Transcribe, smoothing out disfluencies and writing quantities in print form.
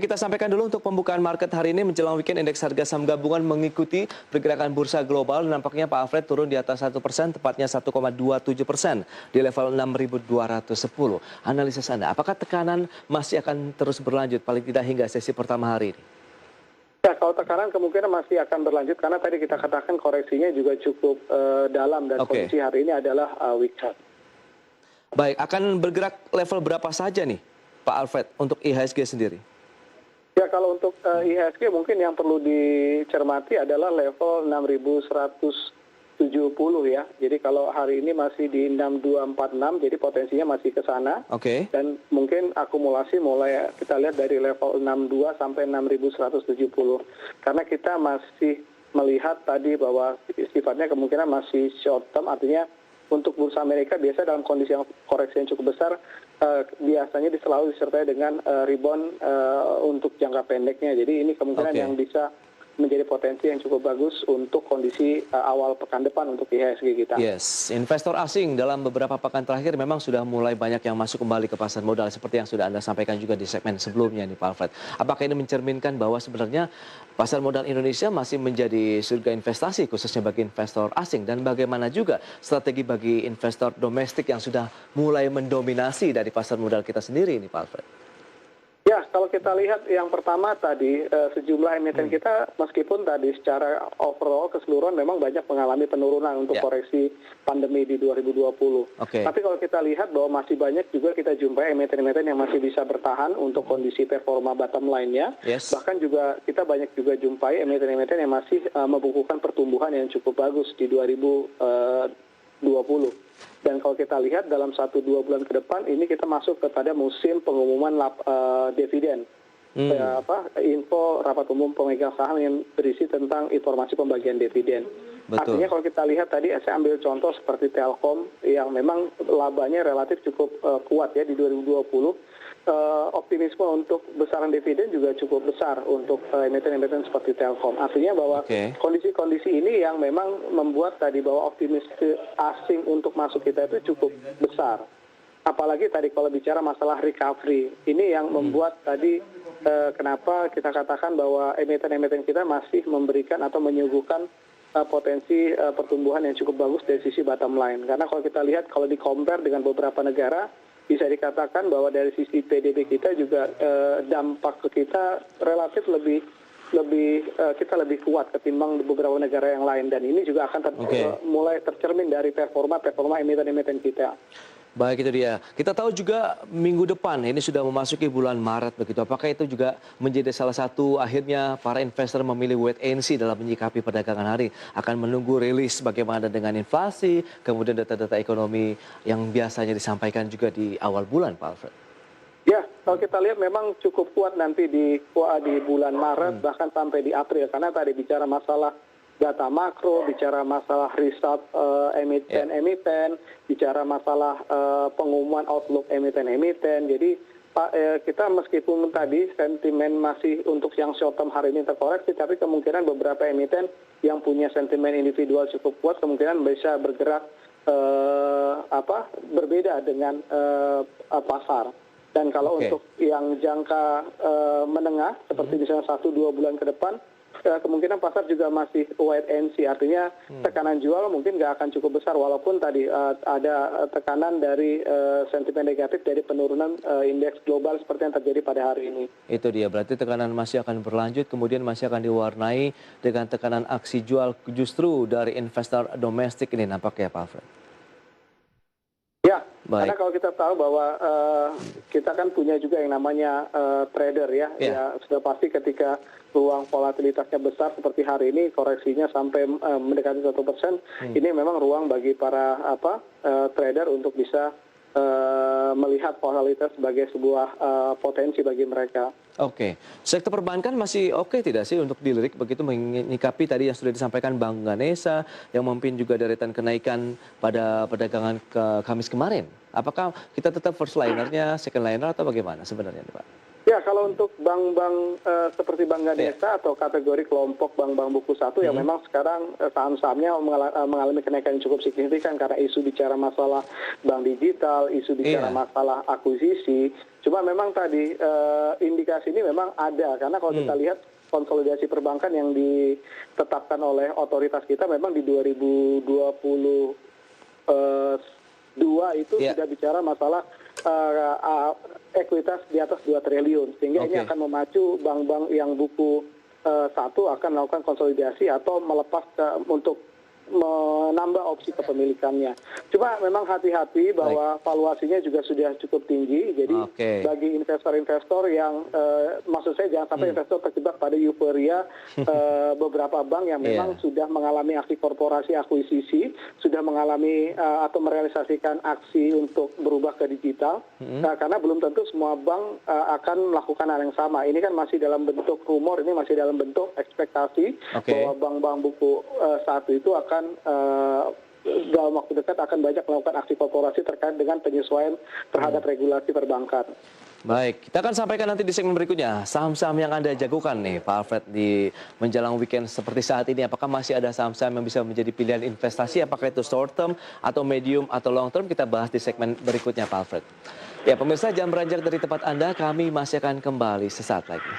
Kita sampaikan dulu untuk pembukaan market hari ini menjelang weekend indeks harga saham gabungan mengikuti pergerakan bursa global. Nampaknya Pak Alfred turun di atas 1%, tepatnya 1,27% di level 6.210. Analisis Anda, apakah tekanan masih akan terus berlanjut paling tidak hingga sesi pertama hari ini? Ya, kalau tekanan kemungkinan masih akan berlanjut karena tadi kita katakan koreksinya juga cukup dalam dan kondisi hari ini adalah weekend. Baik, akan bergerak level berapa saja nih Pak Alfred untuk IHSG sendiri? Ya, kalau untuk IHSG mungkin yang perlu dicermati adalah level 6.170 ya. Jadi kalau hari ini masih di 6246, jadi potensinya masih ke sana. Dan mungkin akumulasi mulai kita lihat dari level 62 sampai 6170. Karena kita masih melihat tadi bahwa sifatnya kemungkinan masih short term, artinya untuk bursa Amerika biasa dalam kondisi yang koreksi yang cukup besar biasanya selalu disertai dengan rebound untuk jangka pendeknya. Jadi ini kemungkinan yang bisa menjadi potensi yang cukup bagus untuk kondisi awal pekan depan untuk IHSG kita. Yes, investor asing dalam beberapa pekan terakhir memang sudah mulai banyak yang masuk kembali ke pasar modal seperti yang sudah Anda sampaikan juga di segmen sebelumnya nih Pak Alfred. Apakah ini mencerminkan bahwa sebenarnya pasar modal Indonesia masih menjadi surga investasi khususnya bagi investor asing, dan bagaimana juga strategi bagi investor domestik yang sudah mulai mendominasi dari pasar modal kita sendiri ini Pak Alfred? Ya, kalau kita lihat yang pertama tadi sejumlah emiten kita meskipun tadi secara overall keseluruhan memang banyak mengalami penurunan untuk koreksi pandemi di 2020. Tapi kalau kita lihat bahwa masih banyak juga kita jumpai emiten-emiten yang masih bisa bertahan untuk kondisi performa bottom line-nya. Bahkan juga kita banyak juga jumpai emiten-emiten yang masih membukukan pertumbuhan yang cukup bagus di 2020. Dan kalau kita lihat dalam 1-2 bulan ke depan ini kita masuk kepada musim pengumuman dividen. Info rapat umum pemegang saham yang berisi tentang informasi pembagian dividen. Artinya kalau kita lihat tadi saya ambil contoh seperti Telkom yang memang labanya relatif cukup kuat ya di 2020. Optimisme untuk besaran dividen juga cukup besar untuk emiten-emiten seperti Telkom. Artinya bahwa kondisi-kondisi ini yang memang membuat tadi bahwa optimisme asing untuk masuk kita itu cukup besar. Apalagi tadi kalau bicara masalah recovery, ini yang membuat tadi kenapa kita katakan bahwa emiten-emiten kita masih memberikan atau menyuguhkan potensi pertumbuhan yang cukup bagus dari sisi bottom line. Karena kalau kita lihat kalau di-compare dengan beberapa negara, bisa dikatakan bahwa dari sisi PDB kita juga dampak ke kita relatif kita lebih kuat ketimbang beberapa negara yang lain, dan ini juga akan mulai tercermin dari performa emiten-emiten kita. Baik, itu dia. Kita tahu juga minggu depan ini sudah memasuki bulan Maret begitu. Apakah itu juga menjadi salah satu akhirnya para investor memilih wait and see dalam menyikapi perdagangan hari, akan menunggu rilis bagaimana dengan inflasi, kemudian data-data ekonomi yang biasanya disampaikan juga di awal bulan, Pak Alfred? Ya, kalau kita lihat memang cukup kuat nanti di bulan Maret bahkan sampai di April, karena tadi bicara masalah data makro, bicara masalah result emiten-emiten, bicara masalah pengumuman outlook emiten-emiten. Jadi kita meskipun tadi sentimen masih untuk yang short term hari ini terkoreksi, tapi kemungkinan beberapa emiten yang punya sentimen individual cukup kuat kemungkinan bisa bergerak berbeda dengan pasar. Dan kalau untuk yang jangka menengah seperti misalnya 1-2 bulan ke depan, kemungkinan pasar juga masih wait and see, artinya tekanan jual mungkin nggak akan cukup besar walaupun tadi ada tekanan dari sentimen negatif dari penurunan indeks global seperti yang terjadi pada hari ini. Itu dia, berarti tekanan masih akan berlanjut, kemudian masih akan diwarnai dengan tekanan aksi jual justru dari investor domestik ini nampaknya Pak Alfred. Ya, karena kalau kita tahu bahwa kita kan punya juga yang namanya trader ya, ya sudah pasti ketika ruang volatilitasnya besar seperti hari ini, koreksinya sampai mendekati 1%, ini memang ruang bagi para trader untuk bisa melihat volatilitas sebagai sebuah potensi bagi mereka. Sektor perbankan masih tidak sih untuk dilirik begitu menyikapi tadi yang sudah disampaikan Bank Ganesha yang memimpin juga deretan kenaikan pada perdagangan Kamis kemarin? Apakah kita tetap first linernya, second liner atau bagaimana sebenarnya Pak? Ya, kalau untuk bank-bank seperti Bank Ganesha atau kategori kelompok bank-bank buku satu, ya memang sekarang saham-sahamnya mengalami kenaikan yang cukup signifikan karena isu bicara masalah bank digital, isu bicara masalah akuisisi. Cuma memang tadi indikasi ini memang ada, karena kalau kita lihat konsolidasi perbankan yang ditetapkan oleh otoritas kita memang di 2022 itu sudah bicara masalah ekuitas di atas 2 triliun, sehingga ini akan memacu bank-bank yang buku satu akan melakukan konsolidasi atau melepas untuk menambah opsi kepemilikannya. Cuma memang hati-hati bahwa valuasinya juga sudah cukup tinggi, jadi bagi investor-investor yang maksud saya jangan sampai investor terjebak pada euforia beberapa bank yang memang sudah mengalami aksi korporasi akuisisi, sudah mengalami atau merealisasikan aksi untuk berubah ke digital, karena belum tentu semua bank akan melakukan hal yang sama. Ini kan masih dalam bentuk rumor, ini masih dalam bentuk ekspektasi bahwa bank-bank buku satu itu akan dalam waktu dekat akan banyak melakukan aksi korporasi terkait dengan penyesuaian terhadap regulasi perbankan. Baik, kita akan sampaikan nanti di segmen berikutnya saham-saham yang Anda jagokan nih Pak Alfred di menjelang weekend seperti saat ini. Apakah masih ada saham-saham yang bisa menjadi pilihan investasi? Apakah itu short term atau medium atau long term? Kita bahas di segmen berikutnya Pak Alfred. Ya pemirsa, jangan beranjak dari tempat Anda, kami masih akan kembali sesaat lagi.